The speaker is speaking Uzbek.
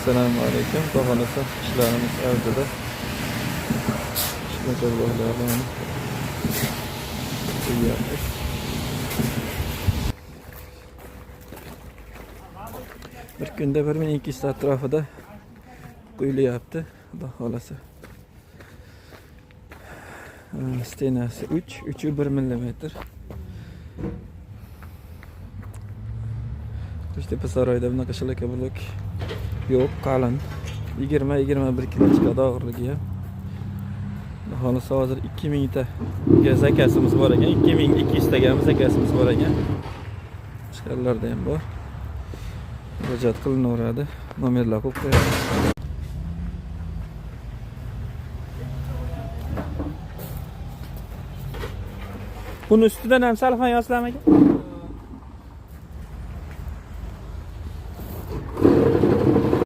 Assalomu alaykum. Xohlasa ishlarimiz avjida. Ishlar bo'ylari bir kunda 1200 ta atrofida quyilyapti. Xudo xolasa. Stenasi 3.1 mm. Tepa saroyda bunaqa shalaka blok yo'q, qalin. 20-21 kilo chiqadi og'irligi ham. Xohlasa hozir 2000 ta zakasimiz bor ekan, 2200 tagamiz zakasimiz bor ekan. Chiqarlarda ham bor. Murojaat qilinaveradi. Nomerlar qo'yib qo'yamiz. Buni ustidan ham salfan yozilamikan?